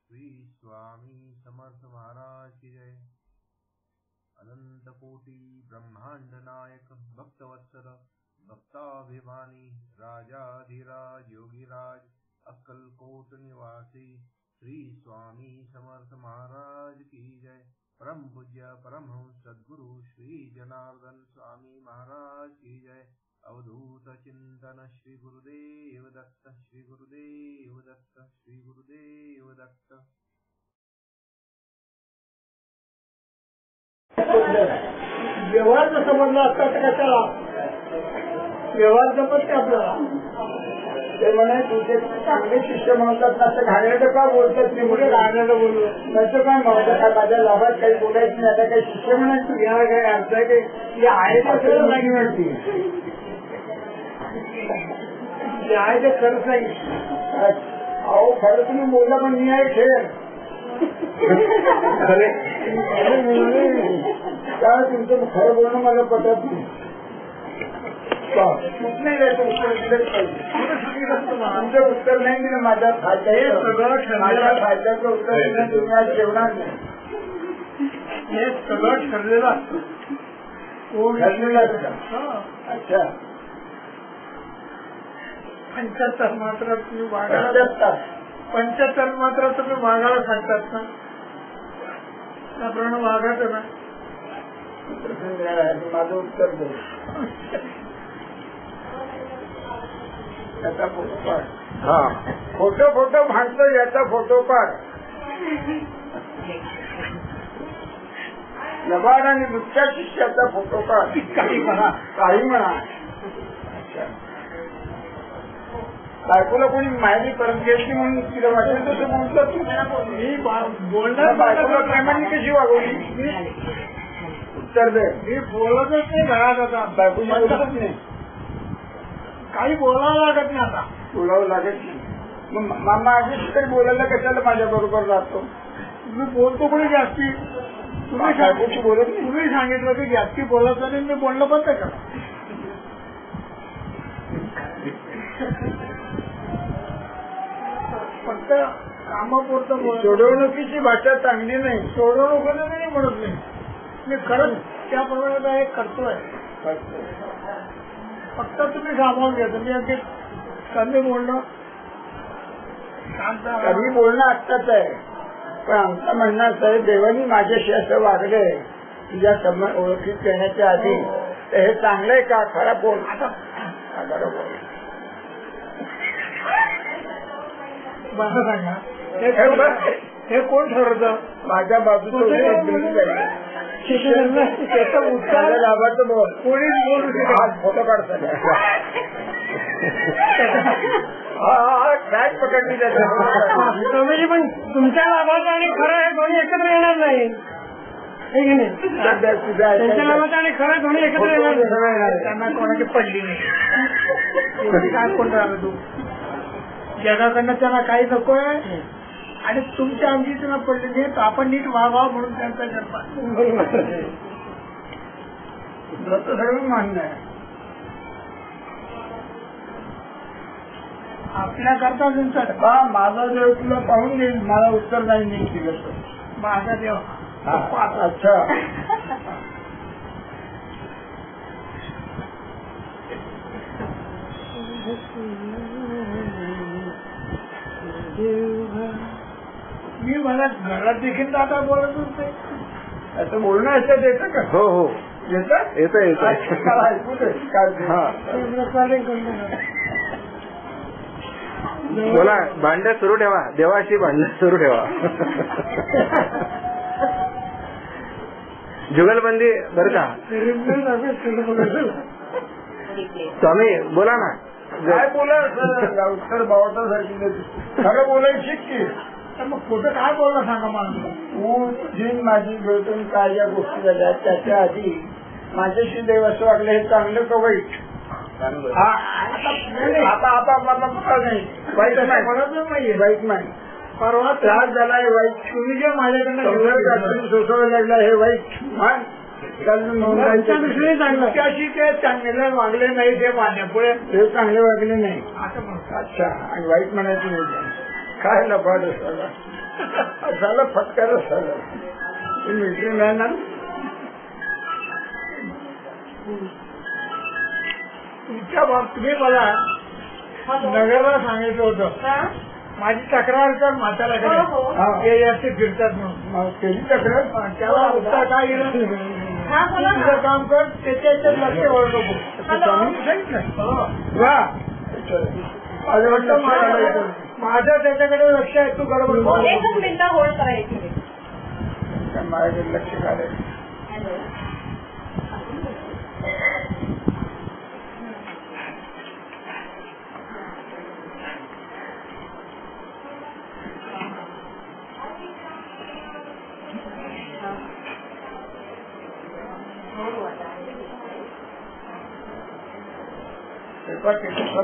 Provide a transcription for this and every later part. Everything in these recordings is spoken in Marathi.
श्री स्वामी समर्थ महाराज की जय। अनंत कोटि ब्रह्मांड नायक भक्तवत्सल भक्ताभिमानी राजाधिराज योगीराज अक्कलकोट निवासी श्री स्वामी समर्थ महाराज की जय। परम पूज्य परमहंस सद्गुरु श्री जनार्दन स्वामी महाराज की जय। अवधूत चिंतन श्री गुरुदेव दत्त, श्री गुरुदेव दत्त, श्री गुरुदेव दत्त। व्यवहार जर समजला असता तर कशाला व्यवहार जमत आपल्याला ते म्हणे तुझे चांगले शिष्य म्हणतात ना तर घाणेरडं का बोलतात ते मुले घाणेरडं बोललो त्याचं काय म्हणतात काय माझ्या लाभात काही बोलायचं नाही आता काही शिष्य म्हणायचं याला काय अर्थ आहे की आहे ते खरंच नाही मिळते आहे ते खरंच नाही अहो खरं तुम्ही बोलला पण मी आहे खेळ काय तुमचं खरं बोलणं मला पटत नाही तुमचं उत्तर नाही दिलं माझ्या फायद्याचं उत्तर दिलं तुम्ही आज जेवणार नाही हे सगळं ठरलेलं असतं ठरलेलं असतं अच्छा 75 मात्र तुम्ही वागायला 75 मात्र तुम्ही वागायला सांगतात ना त्याप्रमाणे वागायचं ना माझं उत्तर दे त्याचा फोटो काढ हा फोटो भांडतो याचा फोटो काढ लबाड आणि मुख्य शिष्याचा फोटो काढ काही म्हणा बायकोला कोणी माहिती परत घ्यायची म्हणून तिला वाटेल तसं बोलतो मी बोलणार बायकोला प्रेमाने कशी वागवली उत्तर दे मी बोलतच नाही घरात आता बायको बोलतच नाही काही बोलावं लागत नाही आता बोलावं लागत नाही मग मामा आधीच तरी बोलायला कशाला माझ्या बरोबर राहतो तुम्ही बोलतो कोणी जास्ती तुम्ही बोलत नाही तुम्ही सांगितलं की जास्ती बोलत नाही मी बोलणं बंद करा फक्त कामापुरतं सोडवणुकीची भाषा चांगली नाही सोडवणुकीला नाही म्हणत नाही मी खरंच त्याप्रमाणे एक करतोय फक्त तुम्ही सामावून घ्या तुम्ही अगदी कमी बोलणं कमी बोलणं आत्ताच आहे पण आमचं म्हणणं असं आहे देवानी माझ्याशी असं वागलंय तुझ्या ओळखीत येण्याच्या आधी तर हे चांगलंय का खराब बोल खरं बोल मला सांगा हे कोण ठरवतं माझ्या बाजूचं त्याचा उत्तर लाभाचं बोल कोणीच बोलू शकत फोटो काढतात बॅग पकडली त्याचा पण तुमच्या लाभाचं आणि खरं हे दोन्ही एकत्र येणार नाही त्यांच्या लाभाचं आणि खरं दोन्ही एकत्र येणार नाही त्यांना कोणाची पडली नाही काय कोण राहिलं तू जगाकडनं त्यांना काही नकोय आणि तुमच्या अंगी त्यांना पडले नाही तर आपण नीट वागावं म्हणून त्यांचा जन्म सगळं मान्य आहे आपल्या करता तुमचा माझा देव तुला पाहून देईल मला उत्तर नाही नीट दिलं माझा देव अच्छा मी मला घरात देखील दादा बोलत होते असं बोलणं याच्यात येतं का हो हो येतं येतं ऐकू दे बोला भांडण सुरू ठेवा देवाशी भांडण सुरू ठेवा जुगलबंदी बरं का स्वामी बोला ना काय बोला उत्तर बावटासारखी खरं बोलायला शिक की मग खोटं काय बोलणं सांगा मला तू माझी भेटून काय या गोष्टी झाल्या त्याच्या आधी माझ्याशी देव असं वागलं हे चांगलं का वाईट आता नाही वाईट नाही म्हणतच नाहीये वाईट नाही परवा त्रास झालाय वाईट तुम्ही जे माझ्याकडनं सोसवायला लागला हे वाईट त्याशी ते चांगले वागले नाही ते मान्यपुढे ते चांगले वागले नाही अच्छा आणि वाईट म्हणायचं नाही काय लफाट असतात झालं फटकारच झालं. मिलिटरी मॅन ना तुमच्या बाबतीत तुम्ही मला नगरला सांगितलं होतं माझी तक्रार कर म्हाताऱ्याकडे असे फिरतात म्हणून केली तक्रार. त्याला उत्तर काय येईल तुझं काम कर त्याच्या लक्ष वळू नको. माझं त्याच्याकडे लक्ष आहे. तू गडबड माझ्याकडे लक्ष काढायचं.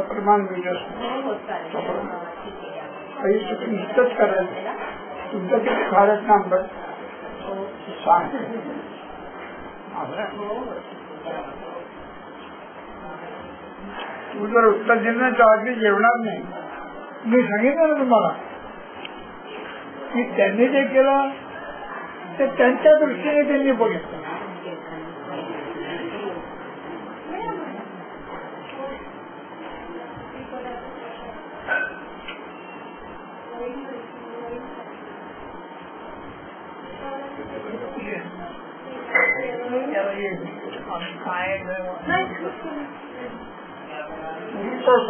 प्रमाण नुसतंच करायचं. तुमचं किती खारच ना आंबट सांग. तू जर उत्तर देण्यात जबाबदारी जेवणार नाही. मी सांगितलं ना तुम्हाला की त्यांनी जे केलं ते त्यांच्या दृष्टीने त्यांनी बघितलं.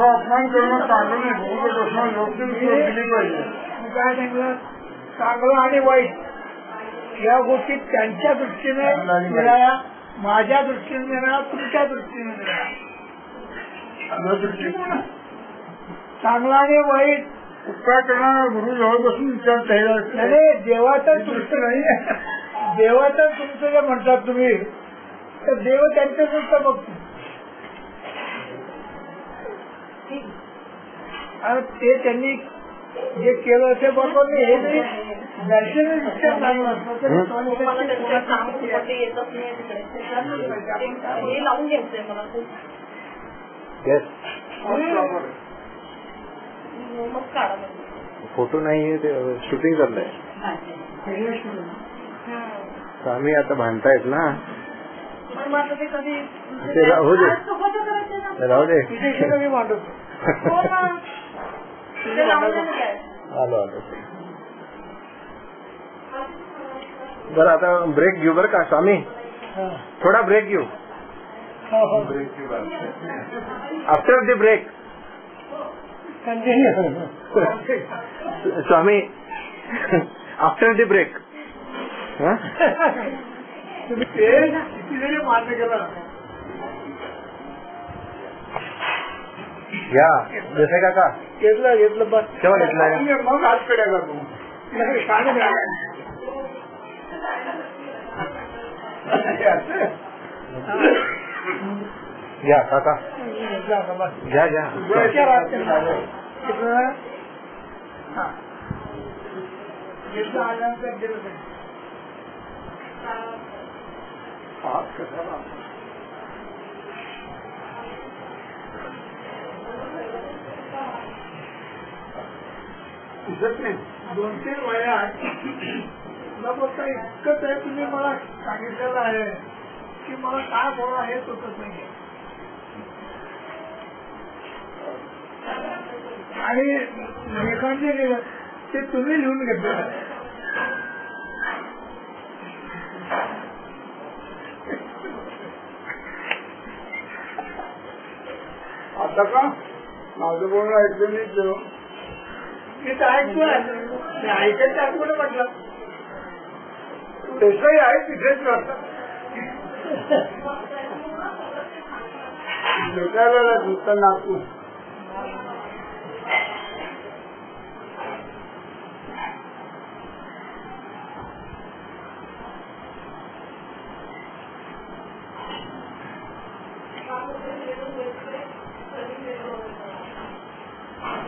अपमान करणं चांगलं नाही. योग्य दिली पाहिजे. काय सांगितलं चांगलं आणि वाईट या गोष्टी त्यांच्या दृष्टीने मिळाल्या, माझ्या दृष्टीने मिळाल्या, तुमच्या दृष्टीने मिळाल्या. चांगला आणि वाईट उपकार करणारा गुरु जवळ बसून विचार नाही. देवाचं तुमचं नाही. देवाचं तुमचं जे म्हणतात तुम्ही तर देव त्यांच्या सुद्धा बघतो. आणि ते त्यांनी जे केलं ते बरोबर नाही. हे नैसर्गिक चांगलं फोटो नाही ते शूटिंग चाललंय. आम्ही आता भांडतायत ना ते राहू दे राहू दे. मी मांडतो आलो आलो. बरं आता ब्रेक घेऊ बरं का स्वामी. थोडा ब्रेक घेऊ. After the break Swami after the break. तुम्ही ते किती जरी मान्य केलं घ्या जसे काका घेतलं बस केव्हा घेतलं मग आजकडे करतो. घ्या काका घ्या घ्या. दिसत नाही. 2-3 वयात न बघता इतकंच आहे. तुम्ही मला सांगितलेलं आहे की मला काय बोला हे सुचत नाही. आणि लेखांचे लिहिलं ते तुम्ही लिहून घेतलेलं आहे. आता का माझं बोलणं ऐकलं नाही. मी तर ऐकलं ते ऐकायचं ऐकून म्हटलं तसंही आहे तिथेच वाटतं. लोकांना दुसरं नागपूर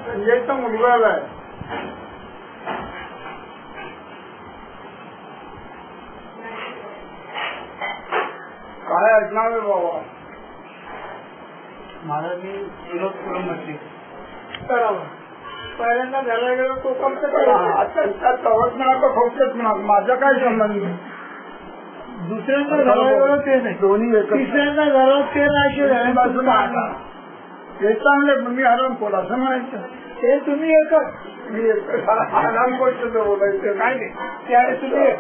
संजयचा मुलगा आलाय. काय ऐकणार आहे बाबा. महाराज मी विरोध करून म्हटली करावं. पहिल्यांदा घराला गेलो तो आता तवच म्हणा का फौजच म्हणा माझा काय संबंध दुसऱ्यांदा घराला गेलो ते नाही दोन्ही तिसऱ्यांदा घरात ते नाही हे चांगले मी हरणकोट असं म्हणायचं ते तुम्ही एकच मी हरणकोटच बोलायचं काय नाही त्याने तुम्ही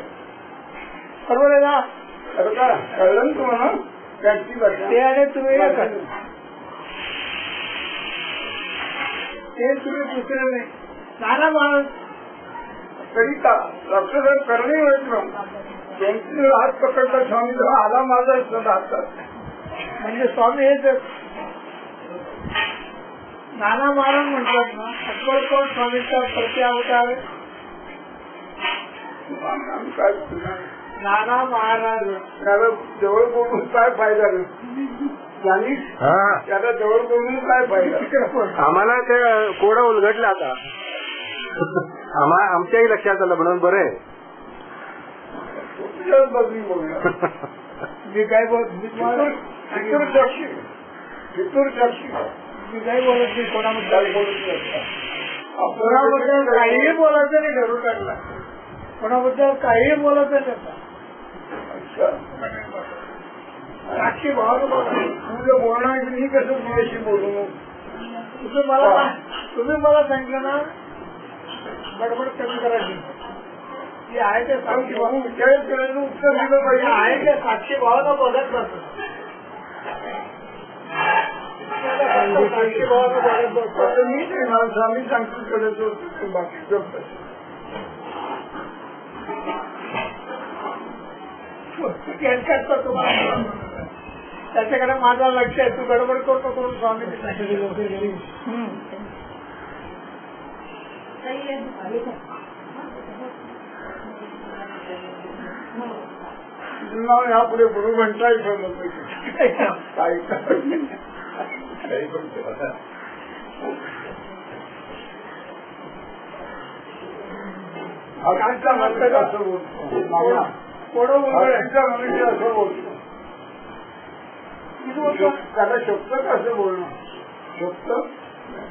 बरोबर आहे ना कळलं तुम्हाला ते आणि तुम्ही एकच ते तुम्ही दुसरे नाही नाना माणूस तरी रक्तदान करणे होत त्यांचे हात पकडला स्वामी आला माझा हातात म्हणजे स्वामी हेच नाना महाराज म्हणतात ना अक्कलकोट स्वामीचा प्रत्यावतार नाना महाराज त्याला जवळ बोलून काय फायदा त्याला जवळ बोलून काय फायदा आम्हाला ते कोडं उलगडलं आता आमच्याही लक्षात आलं म्हणून बरं आहे बदली बोलणार मी काय बोलतो मी काही बोलत नाही कोणाबद्दल कोणाबद्दल काहीही बोलायचं नाही घरून टाकला कोणाबद्दल काहीही बोलायचं नाही साक्षी भावानं बोला तुझं बोलणार की मी कसं तुझ्याशी बोलू तुम्ही मला सांगितलं ना गडबड कमी करायची जे आहे ते साक्षी भाऊ विचार करायचं उत्तर दिलं पाहिजे आहे ते साक्षी भावानं बोलत नसतं साक्षी भावानं बोलत नसतं मी स्वामी सांगतो करायचं बाकी जमत तुम्हाला त्याच्याकडे माझा लक्ष आहे तू गडबड करतो करून स्वामी यापुढे गुरु म्हणता काही आकांक्षा म्हणतात असं बोलतो कोण मनुष्य असं बोलतो त्याला शब्द कसं बोलणं शब्द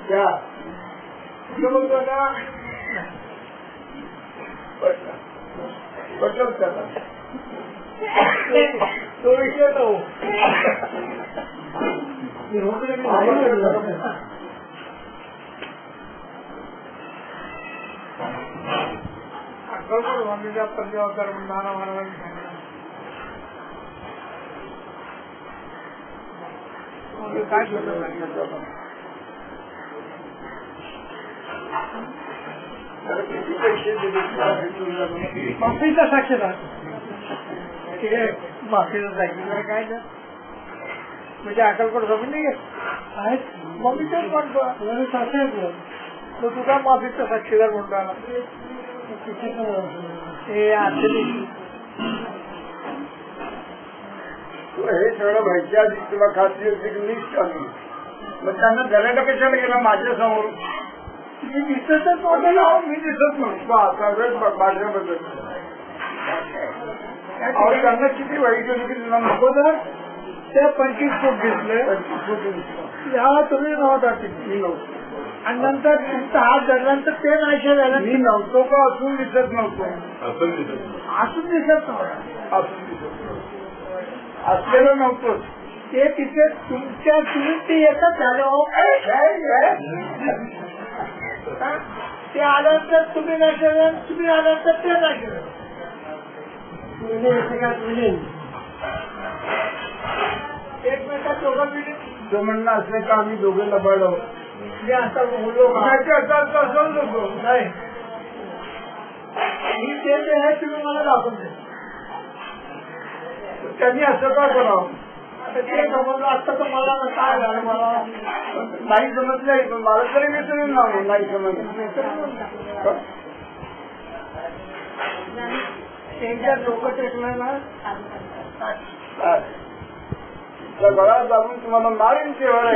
त्या बोलतो ना पटल त्याला तो विषय तो स्वामीच्या पंजाबदार नाना महाराजांनी सांगितलं काय पैसे दिले माफीचा साक्षीदार माफीचा साक्षीदार काय ना म्हणजे अक्कलकोट जमीन नाही आहेत मम्मीच्याच म्हणतो साक्षीदार तो तुझा माफीचा साक्षीदार म्हणतो आला हे सगळं व्हायच्या आधी तुला खात्री होती की मीच आली मग त्यांना घराला कशाला गेला माझ्या समोर मी दिसतच नव्हतं ना मी दिसत नव्हतो माझ्याबद्दल त्यांना किती वाईट होती की तुला नको तर त्या 25 फूट दिसले 25 फूट या तुम्ही नव्हता मी नव्हतो आणि नंतर तुमचा हात धरल्यानंतर ते नाहीशे झालं मी नव्हतो का असून दिसत नव्हतो असून दिसत नव्हतं असलेलं नव्हतं ते तिथे तुमच्या तुम्ही ते एकच झालं ते आल्यानंतर तुम्ही नाही केलं तुम्ही आल्यानंतर ते नाही केलं एकमेकात दोघं मिळून जो म्हणणं असले का आम्ही दोघे लबाड आहोत मी आता बोललो असं नको नाही मी ते आहे तुम्ही मला दाखवून दे त्यांनी असं का करावं ते समजलं असतं तर मला काय झालं मला नाही समजलंय पण मला तरी विसरून नाही समजलं त्यांच्या डोकं टेकलं ना गळा दाबून तुम्हाला मारीन तेव्हा